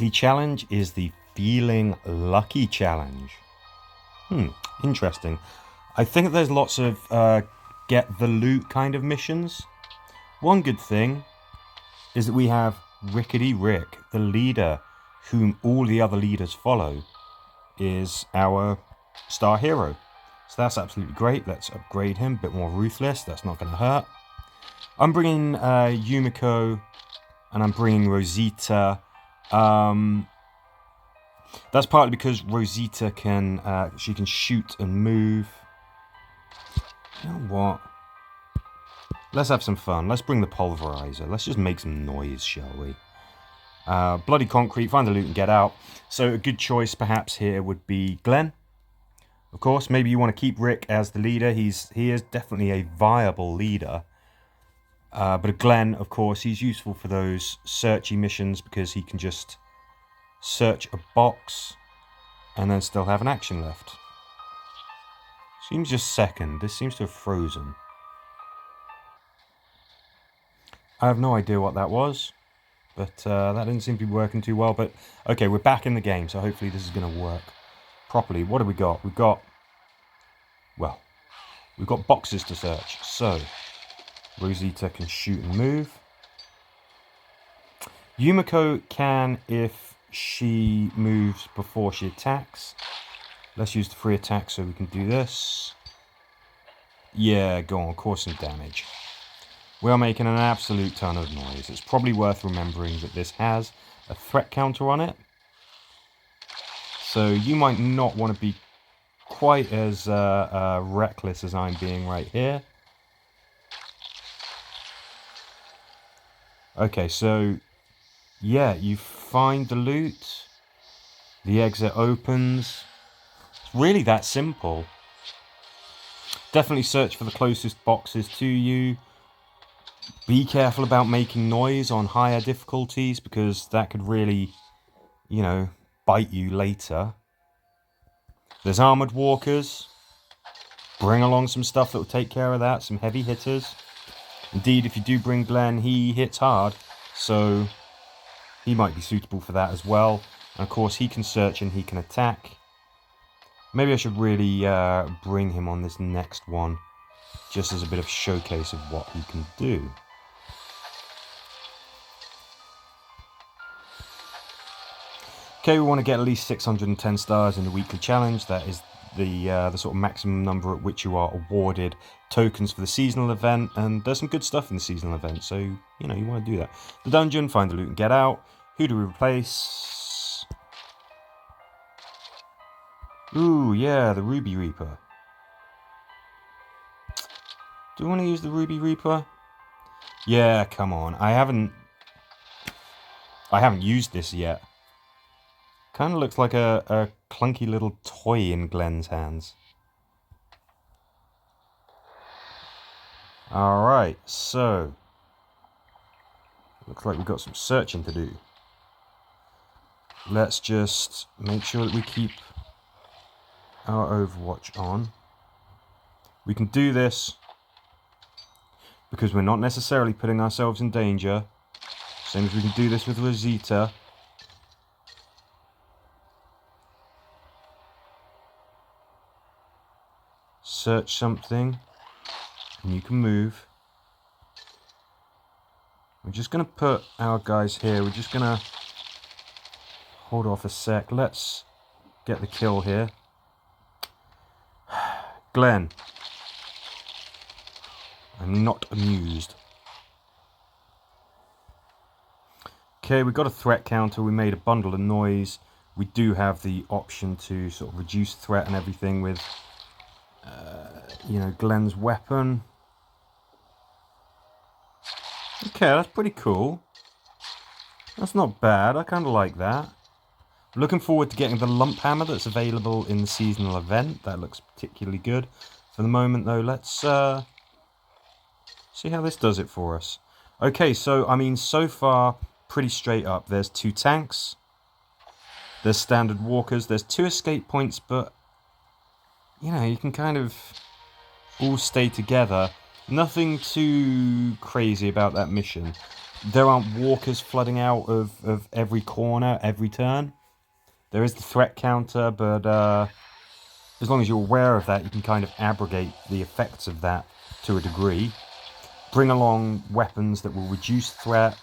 weekly challenge is the Feeling Lucky challenge. Interesting. I think there's lots of get the loot kind of missions. One good thing is that we have Rickety Rick, the leader, whom all the other leaders follow, is our star hero. So that's absolutely great. Let's upgrade him. A bit more ruthless. That's not going to hurt. I'm bringing Yumiko and I'm bringing Rosita. That's partly because Rosita can she can shoot and move. You know what? Let's have some fun. Let's bring the pulverizer. Let's just make some noise, shall we? Bloody concrete, find the loot and get out. So a good choice perhaps here would be Glenn. Of course, maybe you want to keep Rick as the leader. He is definitely a viable leader. But Glenn, of course, he's useful for those searchy missions because he can just search a box and then still have an action left. Seems just second. This seems to have frozen. I have no idea what that was, but that didn't seem to be working too well. But okay, we're back in the game, so hopefully this is going to work properly. What have we got? We've got boxes to search. So Rosita can shoot and move. Yumiko can if she moves before she attacks. Let's use the free attack so we can do this. Yeah, go on, cause some damage. We are making an absolute ton of noise. It's probably worth remembering that this has a threat counter on it. So you might not want to be quite as reckless as I'm being right here. Okay, so yeah, you find the loot. The exit opens. It's really that simple. Definitely search for the closest boxes to you. Be careful about making noise on higher difficulties because that could really, bite you later. There's armoured walkers. Bring along some stuff that will take care of that, some heavy hitters. Indeed, if you do bring Glenn, he hits hard, so he might be suitable for that as well. And of course, he can search and he can attack. Maybe I should really bring him on this next one, just as a bit of showcase of what he can do. Okay, we want to get at least 610 stars in the weekly challenge. That is the sort of maximum number at which you are awarded tokens for the seasonal event. And there's some good stuff in the seasonal event, so, you want to do that. The dungeon, find the loot and get out. Who do we replace? Ooh, yeah, the Ruby Reaper. Do we want to use the Ruby Reaper? Yeah, come on. I haven't used this yet. Kind of looks like a clunky little toy in Glenn's hands. Alright, so looks like we've got some searching to do. Let's just make sure that we keep our Overwatch on. We can do this because we're not necessarily putting ourselves in danger. Same as we can do this with Rosita. Search something and you can move. We're just going to put our guys here. We're just going to hold off a sec. Let's get the kill here. Glenn. I'm not amused. Okay, we've got a threat counter. We made a bundle of noise. We do have the option to sort of reduce threat and everything with Glenn's weapon. Okay, that's pretty cool. That's not bad. I kind of like that. I'm looking forward to getting the lump hammer that's available in the seasonal event. That looks particularly good. For the moment, though, let's see how this does it for us. Okay, so, so far, pretty straight up. There's 2 tanks. There's standard walkers. There's 2 escape points, but you can kind of all stay together. Nothing too crazy about that mission. There aren't walkers flooding out of every corner, every turn. There is the threat counter, but as long as you're aware of that, you can kind of abrogate the effects of that to a degree. Bring along weapons that will reduce threat,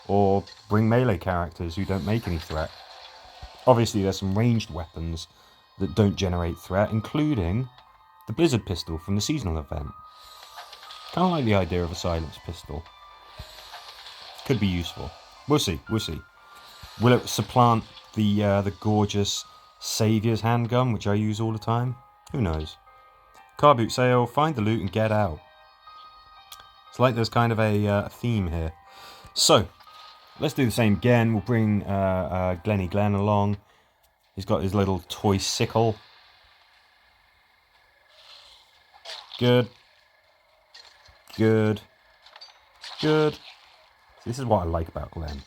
or bring melee characters who don't make any threat. Obviously, there's some ranged weapons that don't generate threat, including the Blizzard pistol from the seasonal event. Kind of like the idea of a silence pistol. Could be useful. We'll see. We'll see. Will it supplant the gorgeous Saviour's handgun, which I use all the time? Who knows? Car boot sale. Find the loot and get out. It's like there's kind of a theme here. So let's do the same again. We'll bring Glenny Glenn along. He's got his little toy sickle. Good. Good. Good. This is what I like about Glenn.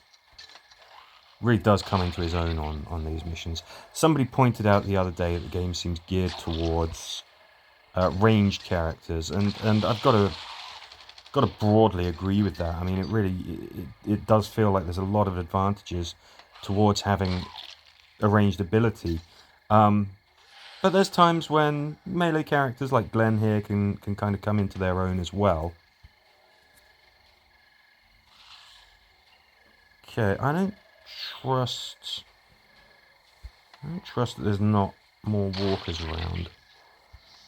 Really does come into his own on these missions. Somebody pointed out the other day that the game seems geared towards ranged characters, and I've got to broadly agree with that. I mean, it does feel like there's a lot of advantages towards having a ranged ability. But there's times when melee characters like Glenn here can kind of come into their own as well. Okay, I don't trust that there's not more walkers around.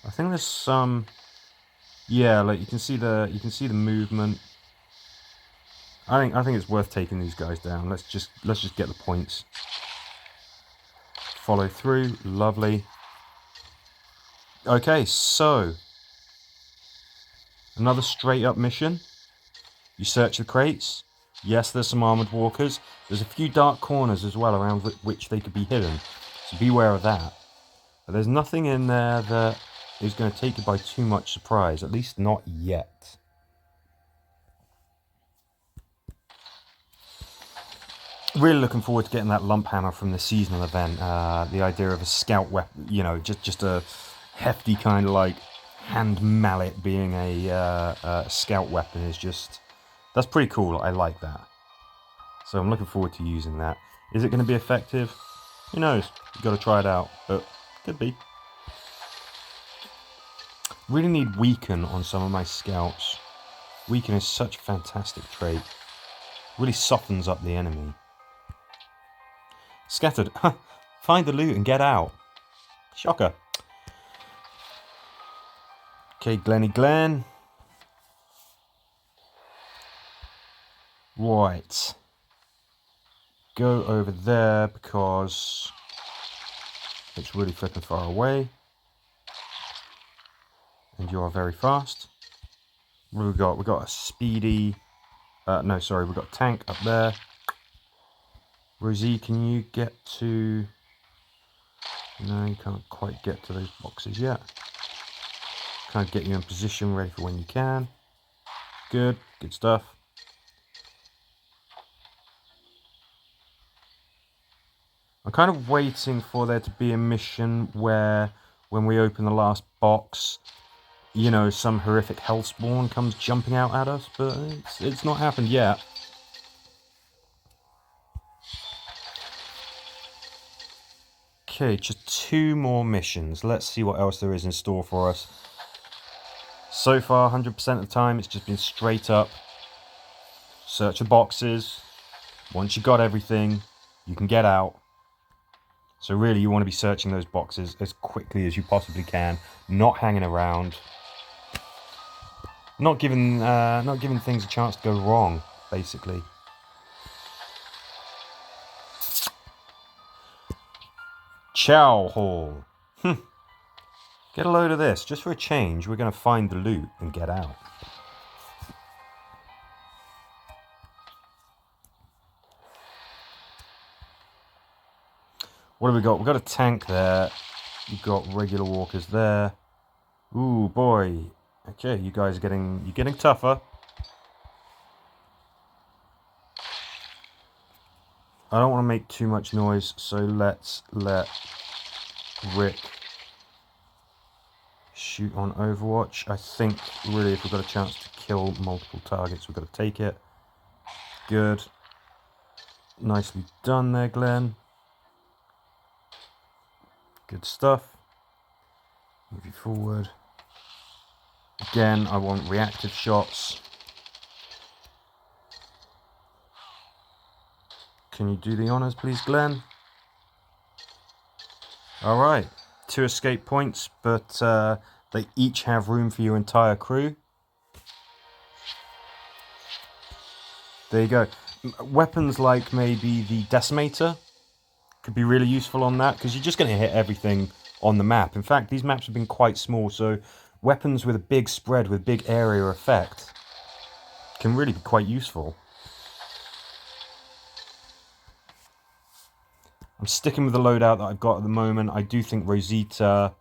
I think there's some. Yeah, like you can see the movement. I think it's worth taking these guys down. Let's just get the points. Follow through, lovely. Okay, so another straight up mission. You search the crates. Yes, there's some armoured walkers. There's a few dark corners as well around which they could be hidden. So beware of that. But there's nothing in there that is going to take you by too much surprise. At least not yet. Really looking forward to getting that lump hammer from the seasonal event. The idea of a scout weapon, you know, just a hefty kind of like hand mallet being a scout weapon is just... That's pretty cool. I like that. So I'm looking forward to using that. Is it going to be effective? Who knows? You've got to try it out. But could be. Really need weaken on some of my scouts. Weaken is such a fantastic trait. Really softens up the enemy. Scattered. Find the loot and get out. Shocker. Okay, Glenny Glenn. Right. Go over there because it's really flipping far away. And you are very fast. What have we got? We've got a speedy... no, sorry, we've got a tank up there. Rosie, can you get to... No, you can't quite get to those boxes yet. Can't get you in position, ready for when you can. Good, good stuff. I'm kind of waiting for there to be a mission where, when we open the last box, you know, some horrific hellspawn comes jumping out at us, but it's not happened yet. Okay, just 2 more missions. Let's see what else there is in store for us. So far, 100% of the time, it's just been straight up. Search the boxes. Once you got everything, you can get out. So really, you want to be searching those boxes as quickly as you possibly can. Not hanging around. Not giving things a chance to go wrong, basically. Chow Hall. Get a load of this. Just for a change, we're going to find the loot and get out. What have we got? We've got a tank there. We've got regular walkers there. Ooh, boy. Okay, you guys are getting tougher. I don't want to make too much noise, so let's let Rick shoot on Overwatch. I think, really, if we've got a chance to kill multiple targets, we've got to take it. good. Nicely done there, Glenn. Good stuff. Move you forward. Again, I want reactive shots. Can you do the honours, please, Glenn? Alright, 2 escape points, but they each have room for your entire crew. There you go. Weapons like maybe the Decimator could be really useful on that, because you're just going to hit everything on the map. In fact, these maps have been quite small, so weapons with a big spread, with big area effect, can really be quite useful. I'm sticking with the loadout that I've got at the moment. I do think Rosita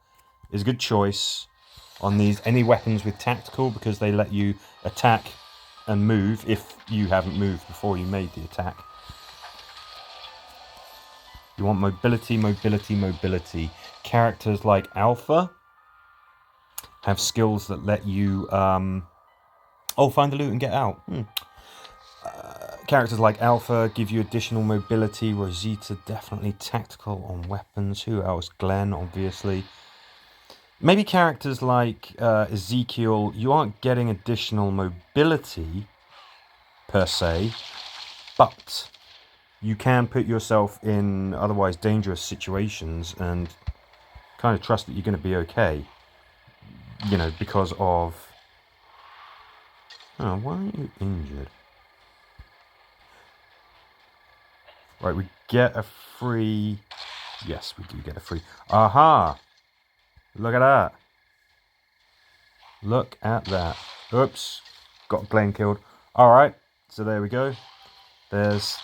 is a good choice on these. Any weapons with tactical, because they let you attack and move if you haven't moved before you made the attack. You want mobility, mobility, mobility. Characters like Alpha have skills that let you... oh, find the loot and get out. Characters like Alpha give you additional mobility. Rosita, definitely tactical on weapons. Who else? Glenn, obviously. Maybe characters like Ezekiel, you aren't getting additional mobility, per se, but you can put yourself in otherwise dangerous situations and kind of trust that you're going to be okay. You know, because of... Oh, why aren't you injured? Right, we get a free... Yes, we do get a free... Aha! Look at that. Look at that. Oops. Got Glenn killed. Alright, so there we go. There's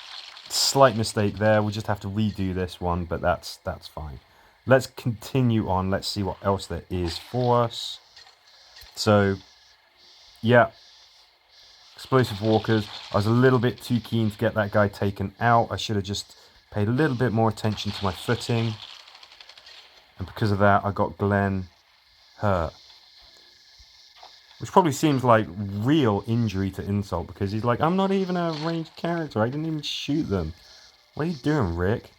a slight mistake there. We just have to redo this one, but that's fine. Let's continue on. Let's see what else there is for us. So, yeah. Explosive walkers. I was a little bit too keen to get that guy taken out. I should have just paid a little bit more attention to my footing. And because of that, I got Glenn hurt. Which probably seems like real injury to insult, because he's like, I'm not even a ranged character. I didn't even shoot them. What are you doing, Rick?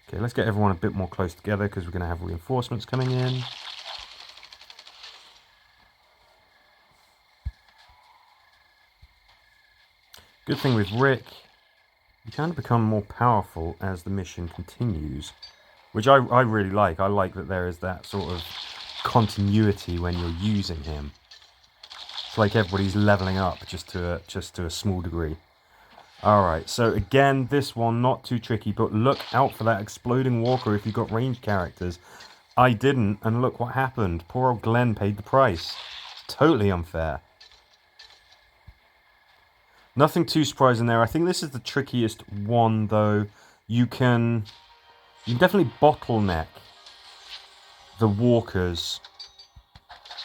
Okay, let's get everyone a bit more close together, because we're going to have reinforcements coming in. Good thing with Rick, you kind of become more powerful as the mission continues, which I really like. I like that there is that sort of continuity when you're using him. It's like everybody's leveling up just to a small degree. Alright, so again, this one not too tricky, but look out for that exploding walker if you've got ranged characters. I didn't, and look what happened. Poor old Glenn paid the price. Totally unfair. Nothing too surprising there. I think this is the trickiest one, though. You can definitely bottleneck the walkers.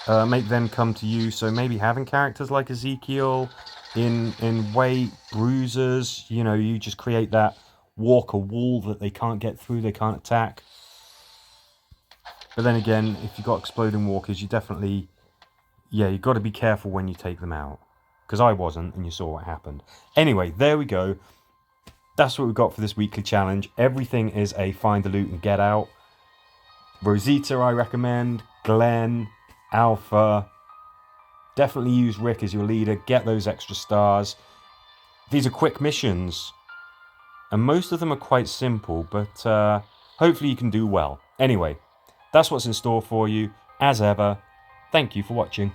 Make them come to you. So maybe having characters like Ezekiel in weight, bruisers. You know, you just create that walker wall that they can't get through, they can't attack. But then again, if you've got exploding walkers, you definitely... Yeah, you've got to be careful when you take them out. Because I wasn't, and you saw what happened. Anyway, there we go. That's what we've got for this weekly challenge. Everything is a find the loot and get out. Rosita, I recommend. Glenn, Alpha. Definitely use Rick as your leader. Get those extra stars. These are quick missions. And most of them are quite simple, but hopefully you can do well. Anyway, that's what's in store for you. As ever, thank you for watching.